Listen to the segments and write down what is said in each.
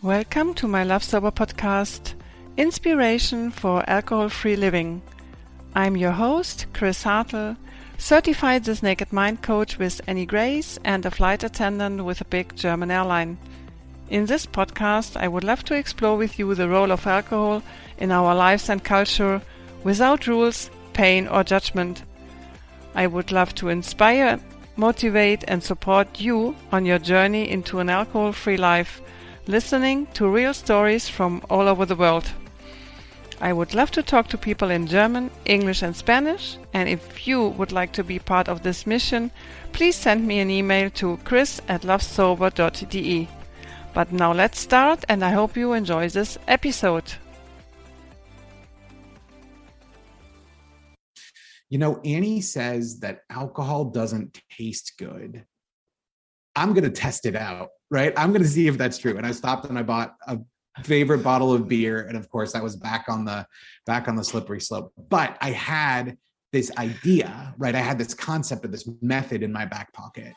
Welcome to my Lovesober podcast, Inspiration for Alcohol-Free Living. I'm your host, Chris Hartl, certified This Naked Mind coach with any grace and a flight attendant with a big German airline. In this podcast, I would love to explore with you the role of alcohol in our lives and culture without rules, pain or judgment. I would love to inspire, motivate and support you on your journey into an alcohol-free life, listening to real stories from all over the world. I would love to talk to people in German, English and Spanish, and if you would like to be part of this mission, please send me an email to chris@lovesober.de. But now let's start, and I hope you enjoy this episode. You know, Annie says that alcohol doesn't taste good. I'm going to test it out, right? I'm going to see if that's true. And I stopped and I bought a favorite bottle of beer. And of course, that was back on the slippery slope. But I had this idea, right? I had this concept of this method in my back pocket.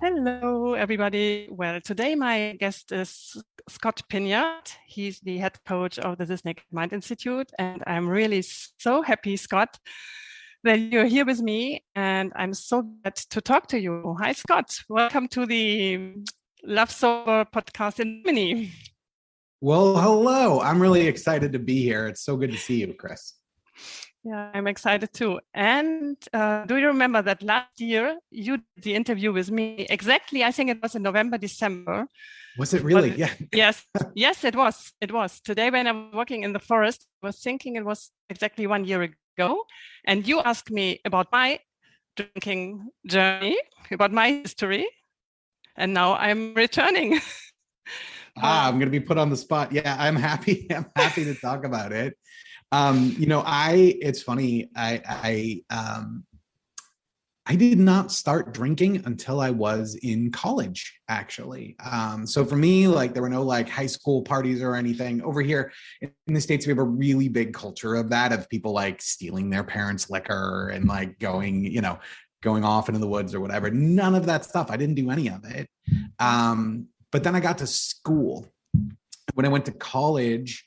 Hello, everybody. Well, today my guest is Scott Pinyard. He's the head coach of the This Naked Mind Institute. And I'm really so happy, Scott, that you're here with me. And I'm so glad to talk to you. Hi, Scott. Welcome to the Lovesober podcast in Germany. Well, hello. I'm really excited to be here. It's so good to see you, Chris. Yeah, I'm excited too. And do you remember that last year you did the interview with me? Exactly, I think it was in November, December. Was it really? But, yeah. Yes, it was. It was. Today when I was walking in the forest, I was thinking it was exactly 1 year ago. And you asked me about my drinking journey, about my history. And now I'm returning. I'm going to be put on the spot. Yeah, I'm happy. I'm happy to talk about it. It's funny. I did not start drinking until I was in college, actually. So for me, there were no high school parties or anything. Over here in the States, we have a really big culture of that, of people stealing their parents' liquor and going off into the woods or whatever. None of that stuff. I didn't do any of it. But then I got to school. When I went to college,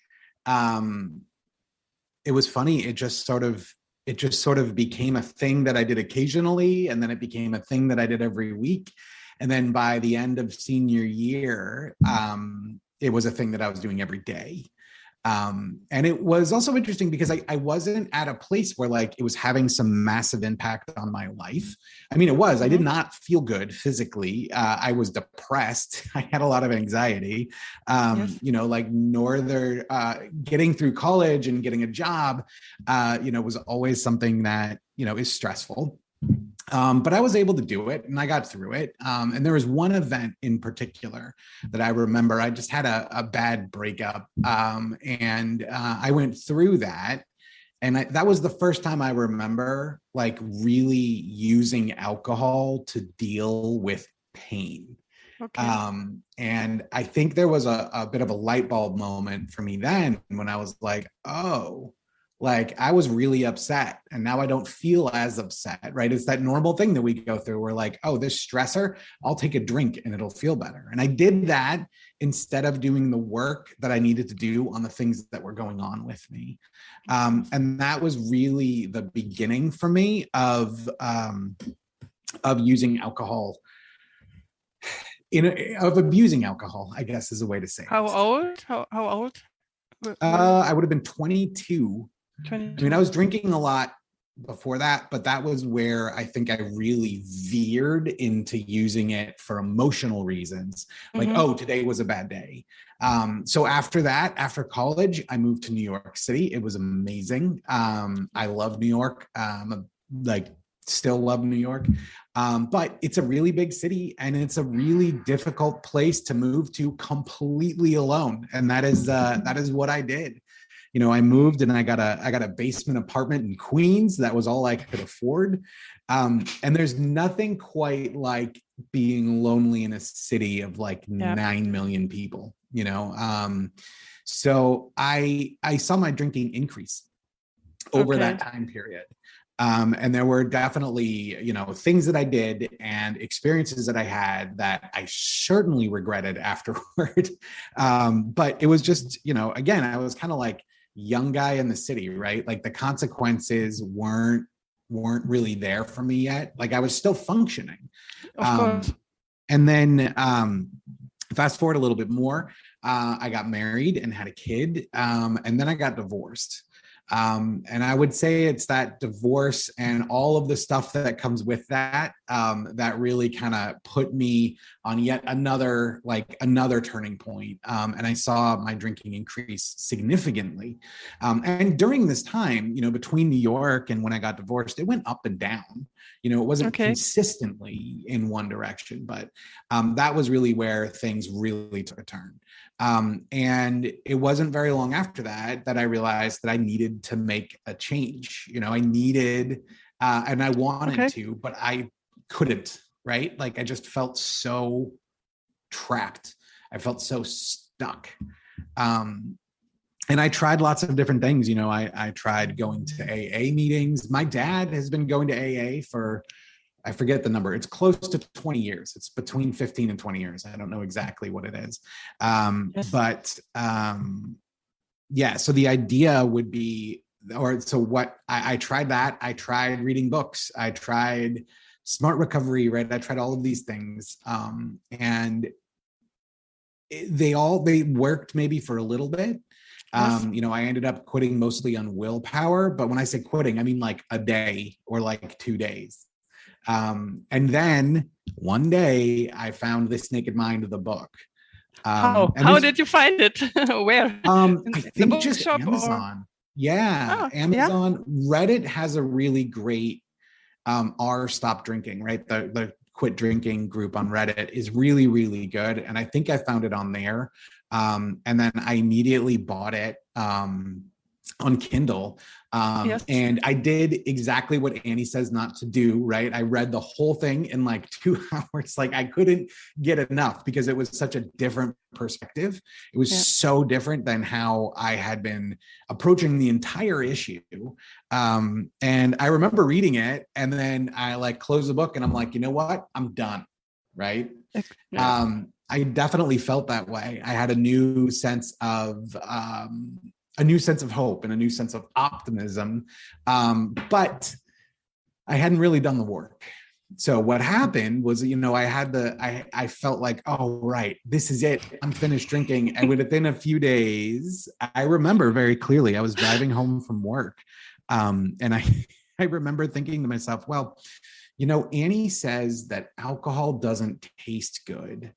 it was funny. It just sort of became a thing that I did occasionally. And then it became a thing that I did every week. And then by the end of senior year, it was a thing that I was doing every day. And it was also interesting because I wasn't at a place where it was having some massive impact on my life. I mean, it was. I did not feel good physically. I was depressed. I had a lot of anxiety. Yes. Getting through college and getting a job, was always something that, is stressful. But I was able to do it and I got through it. And there was one event in particular that I remember. I just had a bad breakup. And I went through that. And that was the first time I remember really using alcohol to deal with pain. Okay. And I think there was a bit of a light bulb moment for me then when I was I was really upset and now I don't feel as upset, right? It's that normal thing that we go through. We're this stressor, I'll take a drink and it'll feel better. And I did that instead of doing the work that I needed to do on the things that were going on with me. And that was really the beginning for me of using alcohol, of abusing alcohol, I guess is a way to say it. How old? How old? I would have been 22. I mean, I was drinking a lot before that, but that was where I think I really veered into using it for emotional reasons. Today was a bad day. So after that, after college, I moved to New York City. It was amazing. I love New York. Still love New York. But it's a really big city and it's a really difficult place to move to completely alone. And that is what I did. I moved and I got a basement apartment in Queens. That was all I could afford. And there's nothing quite like being lonely in a city of 9 million people. So I saw my drinking increase over that time period. And there were definitely, things that I did and experiences that I had that I certainly regretted afterward. But it was just, again, I was kind of like young guy in the city, right? Like the consequences weren't really there for me yet. Like I was still functioning. Of course. And then fast forward a little bit more, I got married and had a kid. And then I got divorced. And I would say it's that divorce and all of the stuff that comes with that, that really kind of put me on yet another turning point. And I saw my drinking increase significantly. And during this time, between New York and when I got divorced, it went up and down. It wasn't consistently in one direction, but that was really where things really took a turn. And it wasn't very long after that I realized that I needed to make a change. I needed, and I wanted to, but I couldn't, right? Like I just felt so trapped. I felt so stuck. And I tried lots of different things. I tried going to AA meetings. My dad has been going to AA for, I forget the number. It's close to 20 years. It's between 15 and 20 years. I don't know exactly what it is. But so the idea would be, I tried that. I tried reading books. I tried smart recovery, right? I tried all of these things. And they worked maybe for a little bit. I ended up quitting mostly on willpower, but when I say quitting, I mean like a day or like 2 days. And then one day I found This Naked Mind of the book. How did you find it? Where? I think just Amazon. Amazon. Reddit has a really great Stop Drinking, right? The quit drinking group on Reddit is really, really good. And I think I found it on there. And then I immediately bought it on Kindle. And I did exactly what Annie says not to do, right? I read the whole thing in like 2 hours. Like I couldn't get enough because it was such a different perspective. It was so different than how I had been approaching the entire issue. And I remember reading it and then I like closed the book and I'm like, you know what? I'm done. Right. I definitely felt that way. I had a new sense of hope and a new sense of optimism. But I hadn't really done the work. So what happened was, I felt like, oh, right, this is it. I'm finished drinking. And within a few days, I remember very clearly, I was driving home from work. And I remember thinking to myself, well, Annie says that alcohol doesn't taste good.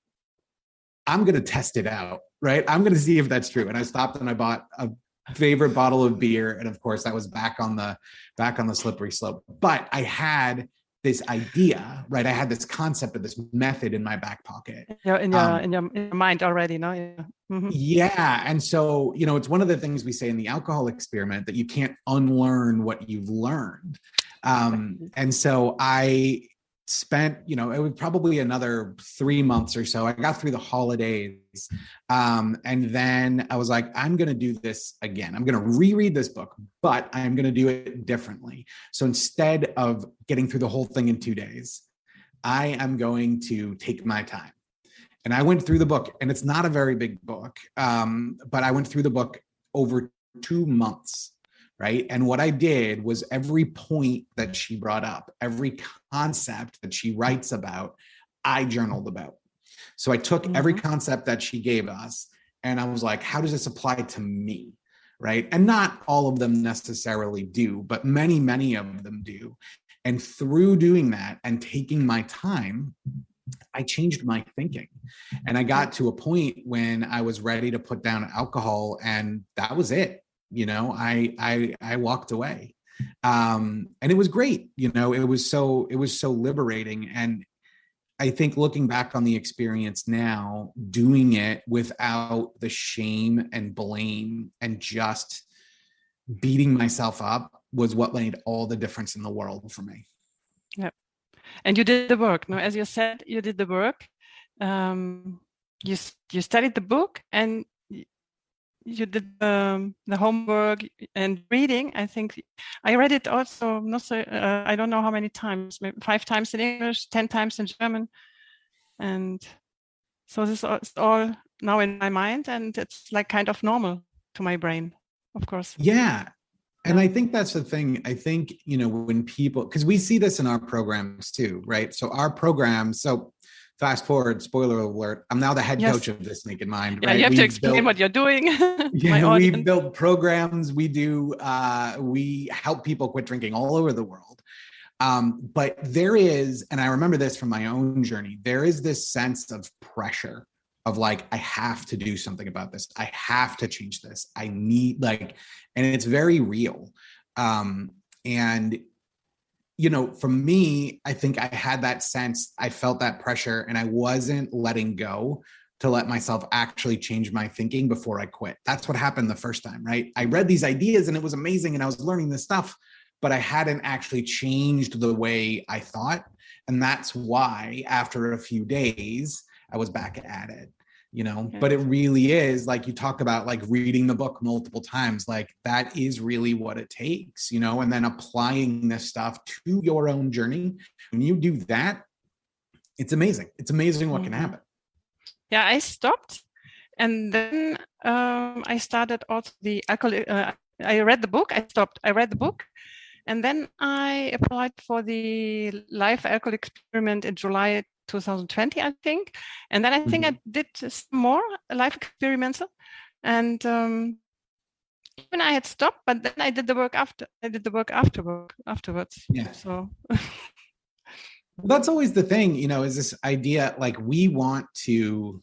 I'm going to test it out, right? I'm going to see if that's true. And I stopped and I bought a favorite bottle of beer. And of course that was back on the slippery slope. But I had this idea, right? I had this concept of this method in my back pocket. In your mind already, no? Yeah. Mm-hmm. Yeah. And so, it's one of the things we say in the alcohol experiment that you can't unlearn what you've learned. And so I spent, it was probably another 3 months or so. I got through the holidays. And then I was like, I'm going to do this again. I'm going to reread this book, but I'm going to do it differently. So instead of getting through the whole thing in 2 days, I am going to take my time. And I went through the book, and it's not a very big book, but I went through the book over 2 months. Right. And what I did was every point that she brought up, every concept that she writes about, I journaled about. So I took every concept that she gave us and I was like, how does this apply to me? Right. And not all of them necessarily do, but many, many of them do. And through doing that and taking my time, I changed my thinking. And I got to a point when I was ready to put down alcohol, and that was it. I walked away. And it was great. It was so liberating. And I think looking back on the experience now, doing it without the shame and blame and just beating myself up was what made all the difference in the world for me. Yeah. And you did the work. No, as you said, you did the work. you studied the book and you did the homework and reading. I think I read it also, not so, I don't know how many times, maybe 5 times in English, 10 times in German. And so this is all now in my mind, and it's like kind of normal to my brain, of course. Yeah. And I think that's the thing. I think, when people, because we see this in our programs too, right? So our programs, fast forward, spoiler alert, I'm now the head coach of This Naked Mind, right? You have to explain what you're doing. We build programs. We help people quit drinking all over the world. But there is, and I remember this from my own journey, there is this sense of pressure of like, I have to do something about this. I have to change this. I need and it's very real. And for me, I think I had that sense, I felt that pressure, and I wasn't letting go to let myself actually change my thinking before I quit. That's what happened the first time, right? I read these ideas and it was amazing and I was learning this stuff, but I hadn't actually changed the way I thought. And that's why after a few days, I was back at it, but it really is like you talk about, like reading the book multiple times, like that is really what it takes, and then applying this stuff to your own journey. When you do that, it's amazing. It's amazing what can happen. Yeah, I stopped. And then I started also the alcohol. I read the book. I stopped. I read the book. And then I applied for the live alcohol experiment in July 2020, I think. And then I think I did some more live experiments. And even I had stopped, but then I did the work after. I did the work afterwards. Yeah. So that's always the thing, is this idea, like we want to,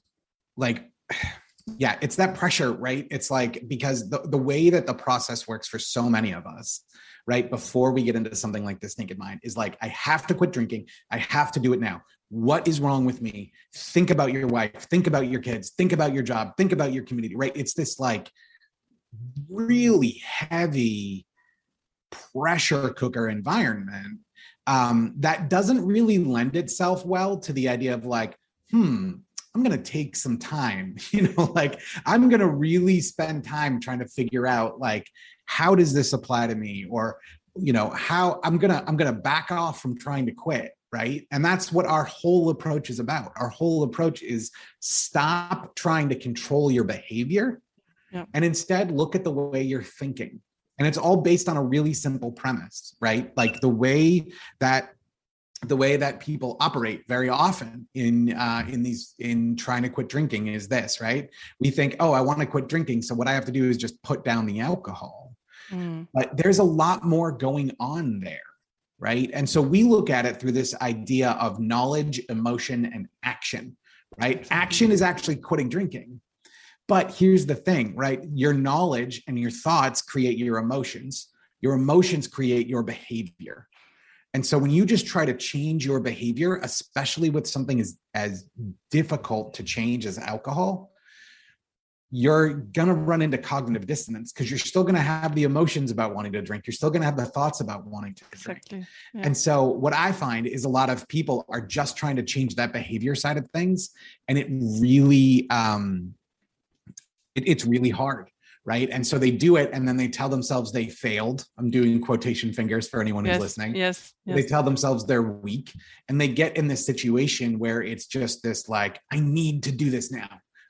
it's that pressure, right? It's like, because the way that the process works for so many of us, right, before we get into something like This Naked Mind, is like, I have to quit drinking. I have to do it now. What is wrong with me? Think about your wife, think about your kids, think about your job, think about your community, right? It's this like really heavy pressure cooker environment that doesn't really lend itself well to the idea of like, I'm going to take some time, I'm going to really spend time trying to figure out like, how does this apply to me? Or, how I'm going to back off from trying to quit. Right. And that's what our whole approach is about. Our whole approach is stop trying to control your behavior and instead look at the way you're thinking. And it's all based on a really simple premise, right? Like the way that people operate very often in trying to quit drinking is this, right? We think, oh, I want to quit drinking, so what I have to do is just put down the alcohol. But there's a lot more going on there, right? And so we look at it through this idea of knowledge, emotion, and action, right? Action is actually quitting drinking. But here's the thing, right? Your knowledge and your thoughts create your emotions. Your emotions create your behavior. And so when you just try to change your behavior, especially with something as difficult to change as alcohol, you're going to run into cognitive dissonance because you're still going to have the emotions about wanting to drink. You're still going to have the thoughts about wanting to drink. Yeah. And so what I find is a lot of people are just trying to change that behavior side of things. And it really, it's really hard. Right. And so they do it and then they tell themselves they failed. I'm doing quotation fingers for anyone who's listening. Yes. They tell themselves they're weak and they get in this situation where it's just this like, I need to do this now.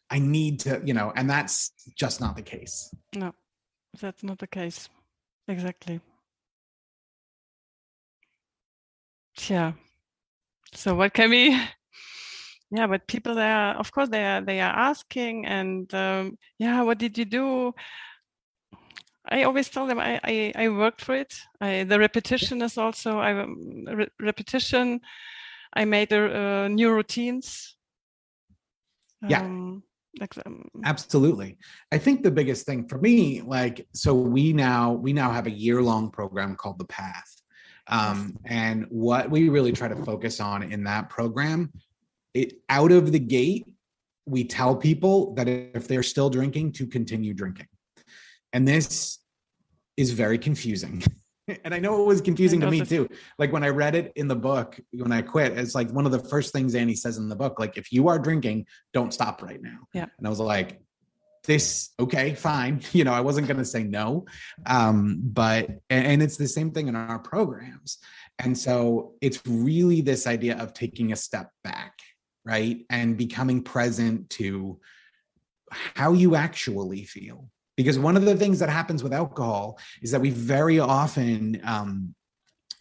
I need to, and that's just not the case. No, that's not the case. Exactly. Yeah. So what can we... Yeah, but people there, of course, they are asking, and what did you do? I always tell them I worked for it. The repetition is also repetition. I made new routines. Absolutely. I think the biggest thing for me, so we now have a year-long program called The Path, and what we really try to focus on in that program. Out of the gate, we tell people that if they're still drinking, to continue drinking. And this is very confusing And I know it was confusing to me too. Like when I read it in the book, when I quit, it's like one of the first things Annie says in the book, like, if you are drinking, don't stop right now. Yeah. And I was like, okay, fine. I wasn't going to say no. But it's the same thing in our programs. And so it's really this idea of taking a step back, right? And becoming present to how you actually feel. Because one of the things that happens with alcohol is that we very often,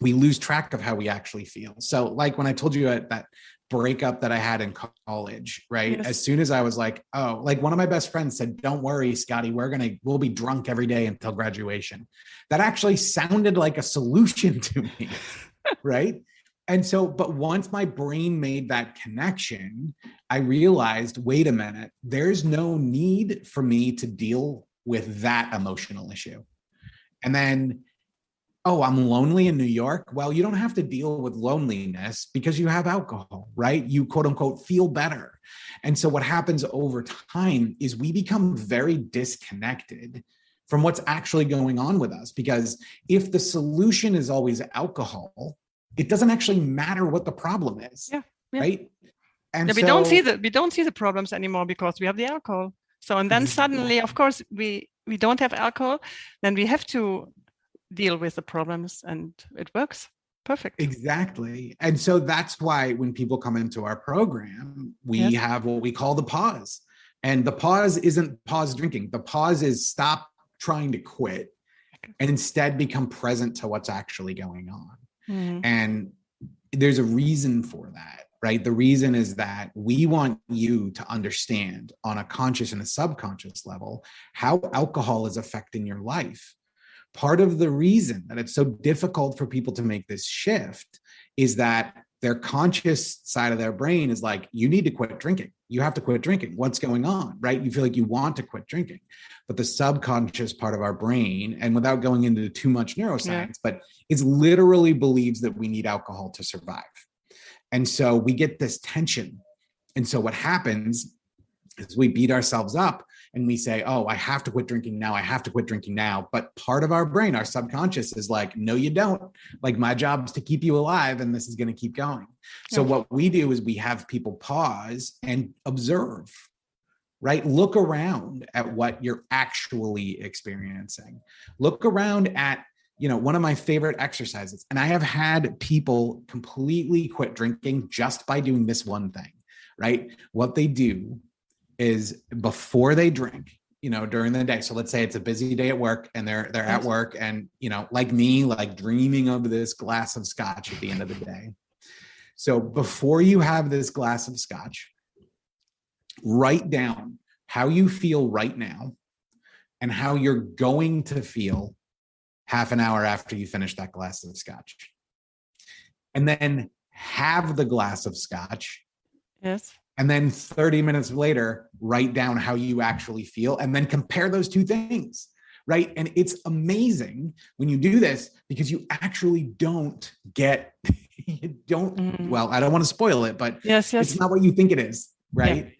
we lose track of how we actually feel. So like when I told you that breakup that I had in college, right? Yes. As soon as I was like, oh, like one of my best friends said, don't worry, Scotty, we'll be drunk every day until graduation. That actually sounded like a solution to me, right? And so, but once my brain made that connection, I realized, wait a minute, there's no need for me to deal with that emotional issue. And then, oh, I'm lonely in New York. Well, you don't have to deal with loneliness because you have alcohol, right? You quote unquote feel better. And so what happens over time is we become very disconnected from what's actually going on with us. Because if the solution is always alcohol, it doesn't actually matter what the problem is, right? And we don't see the problems anymore because we have the alcohol. So, and then suddenly, of course, we don't have alcohol, then we have to deal with the problems, and it works perfect. Exactly. And so that's why when people come into our program, we have what we call the pause. And the pause isn't pause drinking. The pause is stop trying to quit and instead become present to what's actually going on. Mm. And there's a reason for that. Right? The reason is that we want you to understand on a conscious and a subconscious level how alcohol is affecting your life. Part of the reason that it's so difficult for people to make this shift is that their conscious side of their brain is like, you need to quit drinking. You have to quit drinking. What's going on, right? You feel like you want to quit drinking. But the subconscious part of our brain, and without going into too much neuroscience, but it literally believes that we need alcohol to survive. And so we get this tension. And so what happens is we beat ourselves up and we say, oh, I have to quit drinking now. I have to quit drinking now. But part of our brain, our subconscious is like, no, you don't. Like my job is to keep you alive and this is going to keep going. So what we do is we have people pause and observe, right? Look around at what you're actually experiencing. Look around at one of my favorite exercises, and I have had people completely quit drinking just by doing this one thing, right? What they do is before they drink, during the day. So let's say it's a busy day at work and they're at work and, like me, like dreaming of this glass of scotch at the end of the day. So before you have this glass of scotch, write down how you feel right now and how you're going to feel half an hour after you finish that glass of scotch. And then have the glass of scotch. Yes. And then 30 minutes later, write down how you actually feel and then compare those two things, right? And it's amazing when you do this because you actually don't get, well, I don't want to spoil it, but it's not what you think it is, right? Yeah.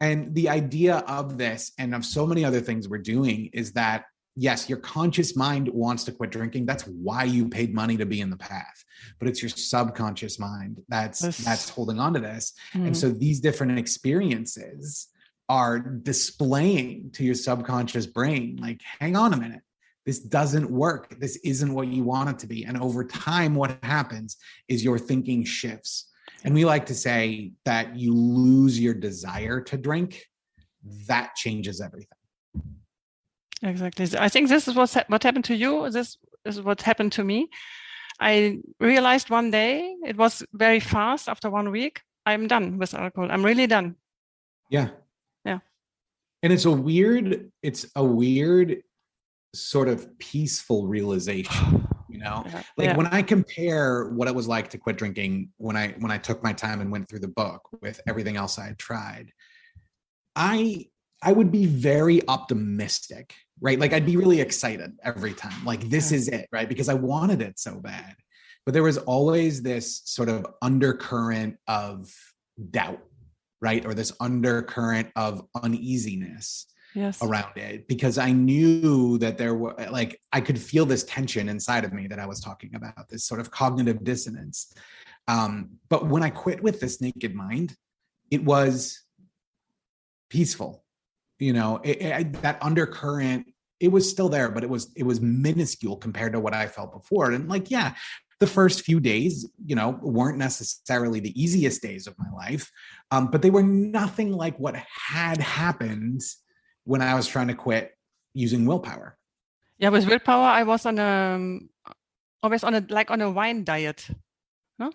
And the idea of this and of so many other things we're doing is that yes, your conscious mind wants to quit drinking. That's why you paid money to be in the path. But it's your subconscious mind that's holding on to this. Mm-hmm. And so these different experiences are displaying to your subconscious brain, like, hang on a minute, this doesn't work. This isn't what you want it to be. And over time, what happens is your thinking shifts. And we like to say that you lose your desire to drink. That changes everything. Exactly. I think this is what happened to you. This is what happened to me. I realized one day, it was very fast. After 1 week, I'm done with alcohol. I'm really done. Yeah. Yeah. And it's a weird sort of peaceful realization, when I compare what it was like to quit drinking when I took my time and went through the book with everything else I had tried, I would be very optimistic, right? Like I'd be really excited every time, like this is it, right? Because I wanted it so bad. But there was always this sort of undercurrent of doubt, right? Or this undercurrent of uneasiness. Yes. around it, because I knew that there were, like, I could feel this tension inside of me that I was talking about, this sort of cognitive dissonance. But when I quit with this naked mind, it was peaceful. That undercurrent, it was still there, but it was minuscule compared to what I felt before. And like, yeah, the first few days, weren't necessarily the easiest days of my life, but they were nothing like what had happened when I was trying to quit using willpower. Yeah, with willpower, I was always on a wine diet. No?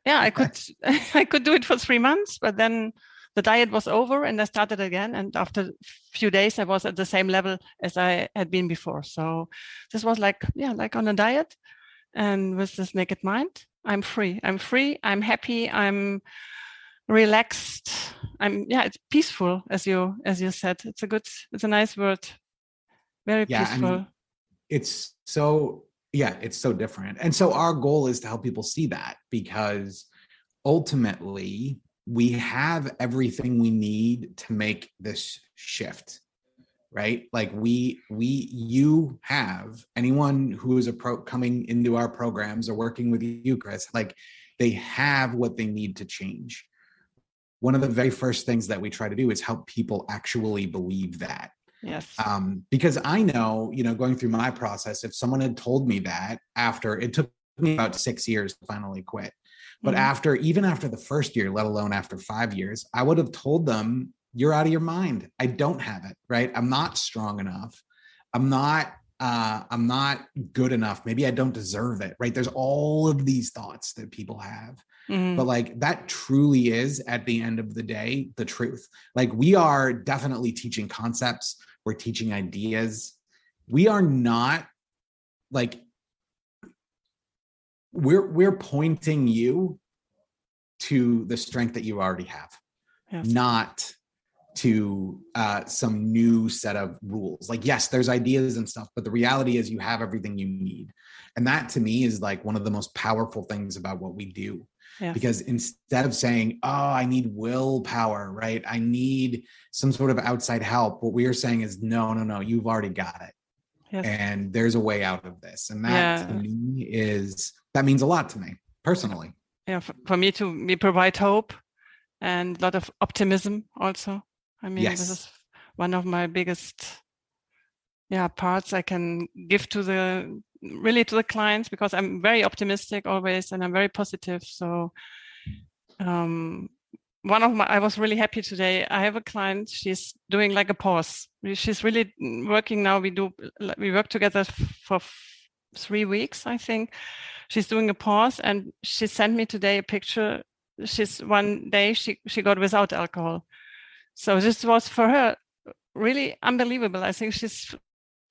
I could I could do it for 3 months, but then the diet was over and I started again. And after a few days, I was at the same level as I had been before. So this was like on a diet. And with this naked mind, I'm free. I'm happy. I'm relaxed. It's peaceful, as you said. It's a nice word. Very peaceful. I mean, it's so different. And so our goal is to help people see that, because ultimately we have everything we need to make this shift, right? Like you have, anyone who is coming into our programs or working with you, Chris, like, they have what they need to change. One of the very first things that we try to do is help people actually believe that. Yes. Because I know, going through my process, if someone had told me that it took me about 6 years to finally quit. But even after the first year, let alone after 5 years, I would have told them, you're out of your mind. I don't have it, right? I'm not strong enough. I'm not good enough. Maybe I don't deserve it, right? There's all of these thoughts that people have. But like, that truly is, at the end of the day, the truth. Like, we are definitely teaching concepts. We're teaching ideas. We are not like, we're pointing you to the strength that you already have, not to some new set of rules. Like, yes, there's ideas and stuff, but the reality is you have everything you need. And that, to me, is like one of the most powerful things about what we do. Yeah. Because instead of saying, oh, I need willpower, right? I need some sort of outside help. What we are saying is, no, you've already got it. Yes. And there's a way out of this. And that, to me, that means a lot to me personally. Yeah. For me too, we provide hope and a lot of optimism also. I mean, This is one of my biggest parts I can give to the clients, because I'm very optimistic always and I'm very positive. So I was really happy today. I have a client, she's doing like a pause. She's really working now. We work together for 3 weeks, I think. She's doing a pause, and she sent me today a picture. One day she got without alcohol. So this was for her really unbelievable. I think she's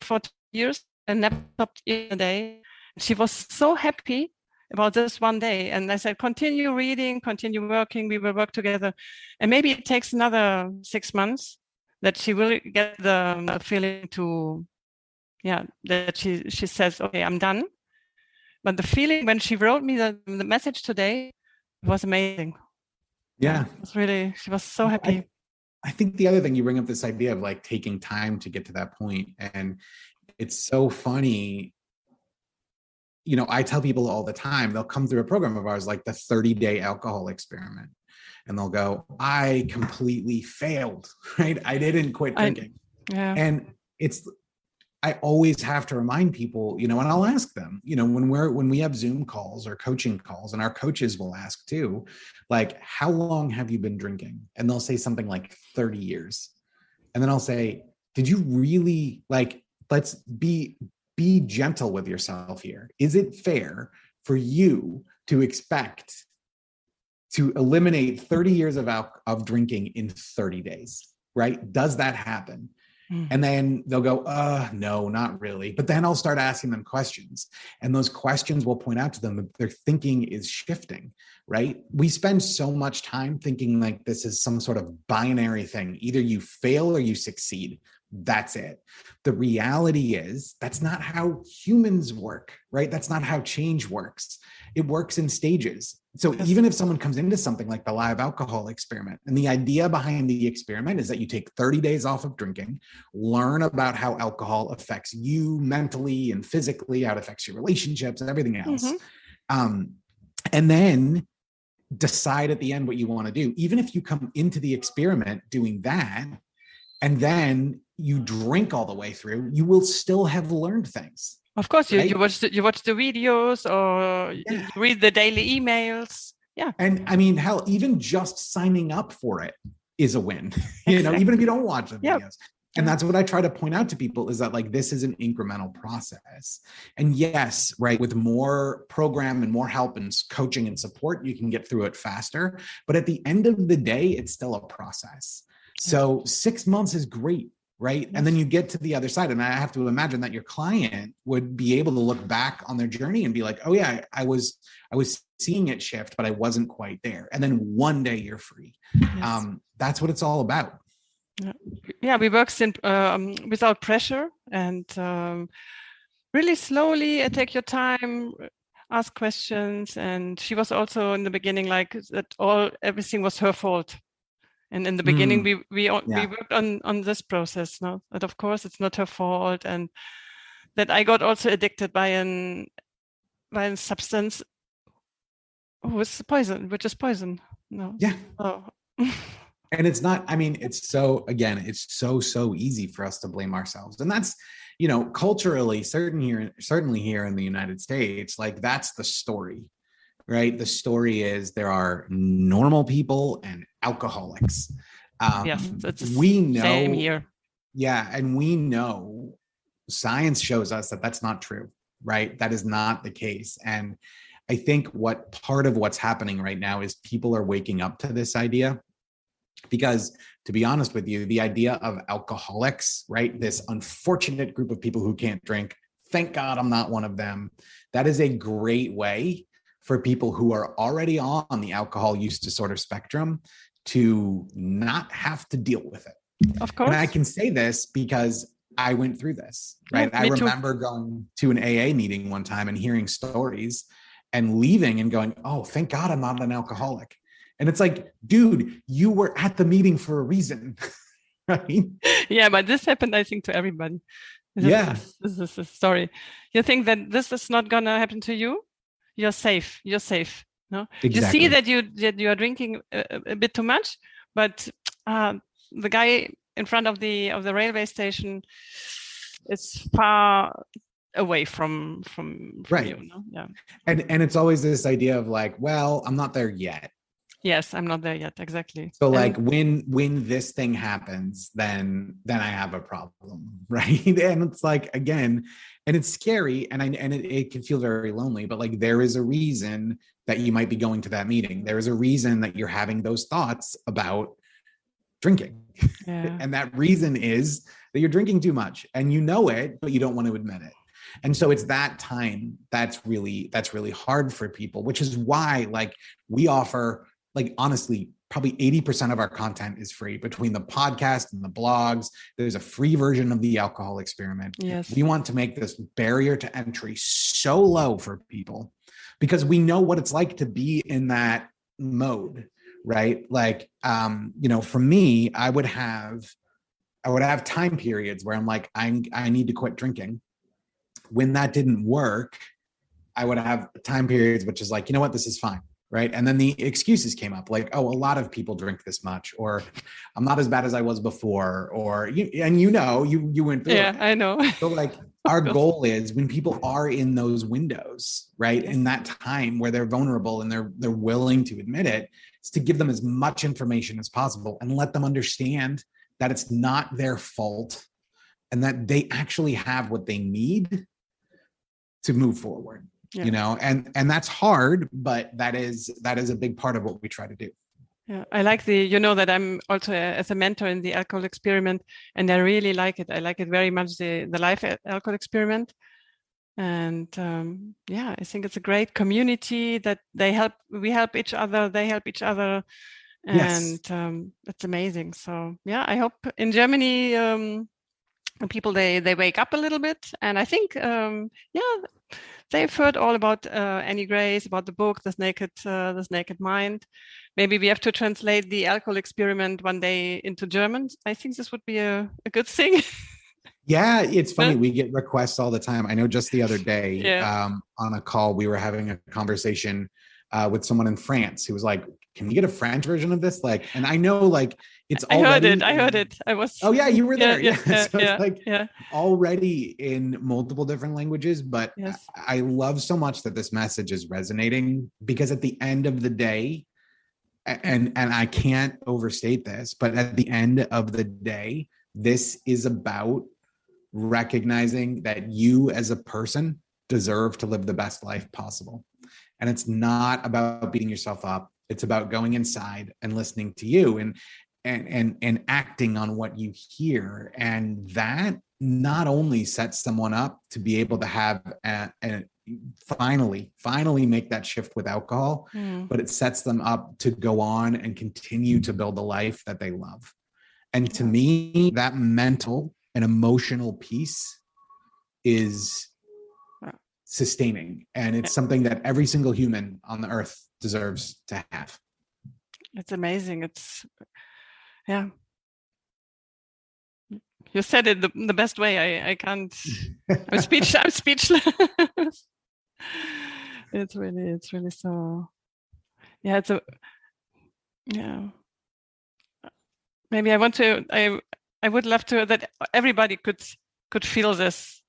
40 years and never stopped in a day. She was so happy about this one day. And I said, continue reading, continue working. We will work together. And maybe it takes another 6 months that she will get the feeling that she says, okay, I'm done. But the feeling when she wrote me the message today was amazing. Yeah. It was really, she was so happy. I think the other thing, you bring up this idea of like taking time to get to that point. And it's so funny. I tell people all the time, they'll come through a program of ours, like the 30-day alcohol experiment. And they'll go, I completely failed, right? I didn't quit drinking. And I always have to remind people, and I'll ask them, when we have Zoom calls or coaching calls, and our coaches will ask too, like, how long have you been drinking? And they'll say something like 30 years. And then I'll say, did you really, like, let's be gentle with yourself here. Is it fair for you to expect to eliminate 30 years of drinking in 30 days, right? Does that happen? And then they'll go, no, not really. But then I'll start asking them questions, and those questions will point out to them that their thinking is shifting, right? We spend so much time thinking like this is some sort of binary thing. Either you fail or you succeed. That's it. The reality is that's not how humans work, right? That's not how change works. It works in stages. So even if someone comes into something like the live alcohol experiment, and the idea behind the experiment is that you take 30 days off of drinking, learn about how alcohol affects you mentally and physically, how it affects your relationships and everything else. And then decide at the end what you want to do. Even if you come into the experiment doing that, and then you drink all the way through, you will still have learned things. Of course, right? you watch the videos, or you read the daily emails. Yeah. And I mean, hell, even just signing up for it is a win, you know, even if you don't watch the videos. And that's what I try to point out to people, is that like, this is an incremental process. And yes, right, with more program and more help and coaching and support, you can get through it faster. But at the end of the day, it's still a process. So 6 months is great, right? And then you get to the other side. And I have to imagine that your client would be able to look back on their journey and be like, oh yeah, I was seeing it shift, but I wasn't quite there. And then one day you're free. That's what it's all about. Yeah, we work without pressure, and really slowly take your time, ask questions. And she was also in the beginning like that everything was her fault. And in the beginning, we worked on this process, no? That of course it's not her fault, and that I got also addicted by a substance which is poison. No. Yeah. Oh. And it's not, I mean, it's so easy for us to blame ourselves. And that's, you know, culturally, certainly here in the United States, like that's the story. Right. The story is there are normal people and alcoholics. Yes, we know. Same here. Yeah. And we know science shows us that that's not true. Right. That is not the case. And I think part of what's happening right now is people are waking up to this idea. Because to be honest with you, the idea of alcoholics, right, this unfortunate group of people who can't drink, thank God I'm not one of them. That is a great way for people who are already on the alcohol use disorder spectrum to not have to deal with it. Of course. And I can say this because I went through this, right? I remember going to an AA meeting one time and hearing stories and leaving and going, oh, thank God I'm not an alcoholic. And it's like, dude, you were at the meeting for a reason, right? Yeah, but this happened, I think, to everybody. This is a story. You think that this is not going to happen to you? You're safe. No, exactly. You see that you are drinking a bit too much, but the guy in front of the railway station is far away from right. you. No? Yeah. And it's always this idea of like, well, I'm not there yet. Yes, I'm not there yet. Exactly. So like when this thing happens, then I have a problem, right? And it's like, again, and it's scary, and it can feel very lonely, but like there is a reason that you might be going to that meeting. There is a reason that you're having those thoughts about drinking. Yeah. And that reason is that you're drinking too much and you know it, but you don't want to admit it. And so it's that time that's really hard for people, which is why like we offer, like, honestly, probably 80% of our content is free between the podcast and the blogs. There's a free version of the alcohol experiment. Yes. We want to make this barrier to entry so low for people because we know what it's like to be in that mode, right? Like, you know, for me, I would have time periods where I'm like, I need to quit drinking. When that didn't work, I would have time periods, which is like, you know what, this is fine. Right. And then the excuses came up like, oh, a lot of people drink this much, or I'm not as bad as I was before, or you went through it. Yeah, I know. So like our goal is when people are in those windows, right, in that time where they're vulnerable and they're willing to admit it, is to give them as much information as possible and let them understand that it's not their fault and that they actually have what they need to move forward. Yeah. You know, and that's hard, but that is a big part of what we try to do. Yeah, I like that I'm also as a mentor in the alcohol experiment, and I really like it. I like it very much, the life alcohol experiment. And I think it's a great community that we help each other, they help each other. And it's amazing. So yeah, I hope in Germany, And people, they wake up a little bit. And I think, they've heard all about Annie Grace, about the book, This Naked Mind. Maybe we have to translate the alcohol experiment one day into German. I think this would be a good thing. Yeah, it's funny. We get requests all the time. I know just the other day on a call, we were having a conversation with someone in France who was like, can we get a French version of this? Like, and I know like it's already. I heard it. I was. Oh yeah, you were there. Yeah. So it's like already in multiple different languages, but I love so much that this message is resonating, because at the end of the day, and I can't overstate this, but at the end of the day, this is about recognizing that you as a person deserve to live the best life possible. And it's not about beating yourself up. It's about going inside and listening to you and acting on what you hear. And that not only sets someone up to be able to have finally make that shift with alcohol, but it sets them up to go on and continue to build a life that they love. And to me, that mental and emotional piece is sustaining. And it's something that every single human on the earth deserves to have. It's amazing. You said it the best way. I can't. I'm speechless. It's really so. Yeah, Maybe I would love to that everybody could feel this,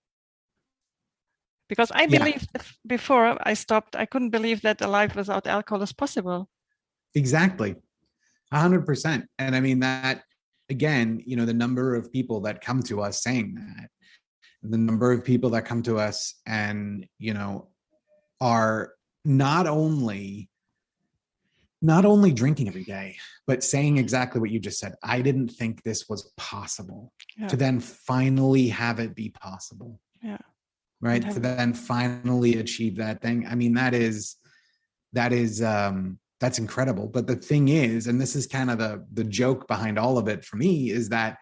because I believed before I stopped, I couldn't believe that a life without alcohol is possible. Exactly. 100%. And I mean that, again, the number of people that come to us saying that, the number of people that come to us and, are not only drinking every day, but saying exactly what you just said. I didn't think this was possible, to then finally have it be possible. Yeah. Right. To then finally achieve that thing. I mean, that's incredible. But the thing is, and this is kind of the joke behind all of it for me, is that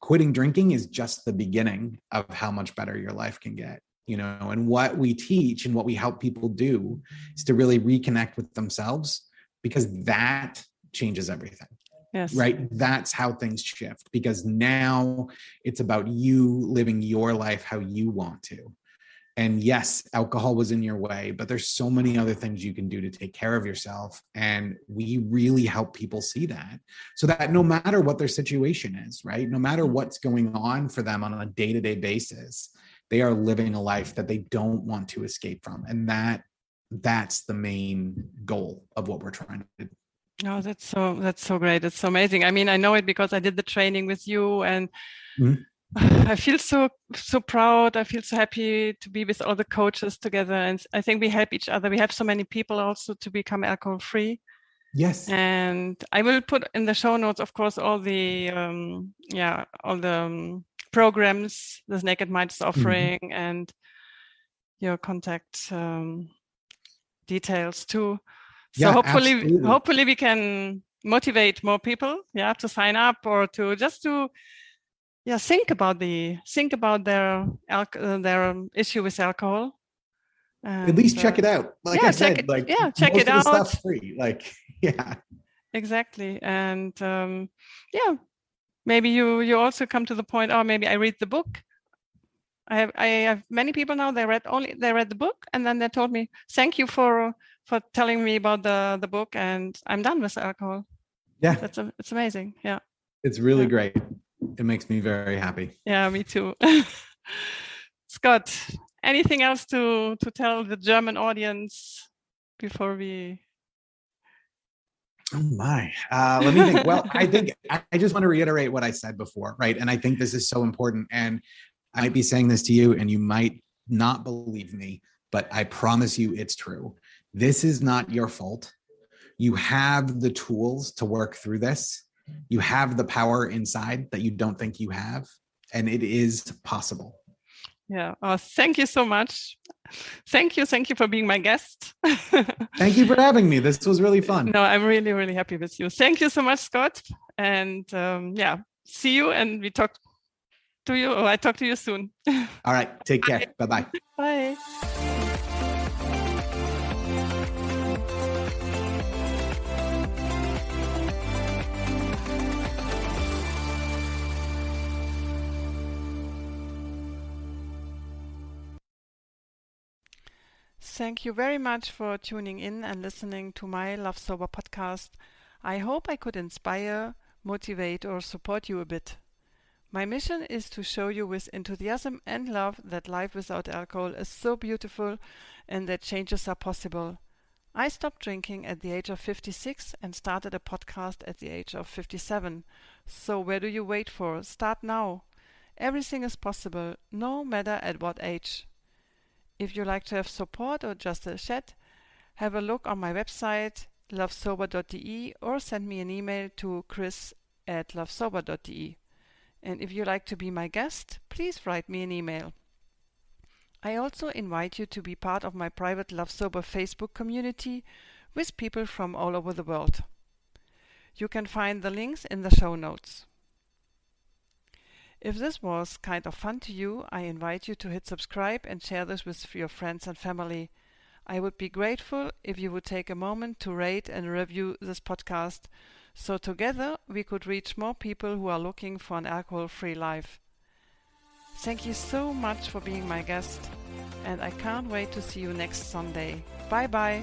quitting drinking is just the beginning of how much better your life can get. And what we teach and what we help people do is to really reconnect with themselves, because that changes everything. Yes. Right. That's how things shift, because now it's about you living your life how you want to. And yes, alcohol was in your way, but there's so many other things you can do to take care of yourself. And we really help people see that, so that no matter what their situation is, right, no matter what's going on for them on a day-to-day basis, they are living a life that they don't want to escape from. And that's the main goal of what we're trying to do. Oh, that's so great. It's so amazing. I mean, I know it because I did the training with you, and I feel so proud. I feel so happy to be with all the coaches together. And I think we help each other. We have so many people also to become alcohol free. Yes. And I will put in the show notes, of course, all the programs This Naked Mind is offering, and your contact details too. So hopefully we can motivate more people, to sign up, or to just think about their issue with alcohol. And, at least check it out. Like I said, check it out. Stuff's free. Exactly. And maybe you also come to the point, maybe I read the book. I have many people now, they read the book, and then they told me, thank you for telling me about the book, and I'm done with alcohol. Yeah. It's amazing. Yeah. It's really great. It makes me very happy. Yeah, me too. Scott, anything else to tell the German audience before we... Oh my, let me think. Well, I think I just want to reiterate what I said before, right? And I think this is so important. And I might be saying this to you and you might not believe me, but I promise you it's true. This is not your fault. You have the tools to work through this. You have the power inside that you don't think you have, and it is possible. Yeah. Oh, thank you so much. Thank you for being my guest. Thank you for having me. This was really fun. No, I'm really, really happy with you. Thank you so much, Scott. And see you, and we talk to you, or I talk to you soon. All right. Take care. Bye-bye. Bye. Thank you very much for tuning in and listening to my Lovesober podcast. I hope I could inspire, motivate, or support you a bit. My mission is to show you with enthusiasm and love that life without alcohol is so beautiful and that changes are possible. I stopped drinking at the age of 56 and started a podcast at the age of 57. So where do you wait for? Start now. Everything is possible, no matter at what age. If you like to have support or just a chat, have a look on my website lovesober.de or send me an email to chris@lovesober.de. And if you like to be my guest, please write me an email. I also invite you to be part of my private Lovesober Facebook community with people from all over the world. You can find the links in the show notes. If this was kind of fun to you, I invite you to hit subscribe and share this with your friends and family. I would be grateful if you would take a moment to rate and review this podcast, so together we could reach more people who are looking for an alcohol-free life. Thank you so much for being my guest, and I can't wait to see you next Sunday. Bye bye.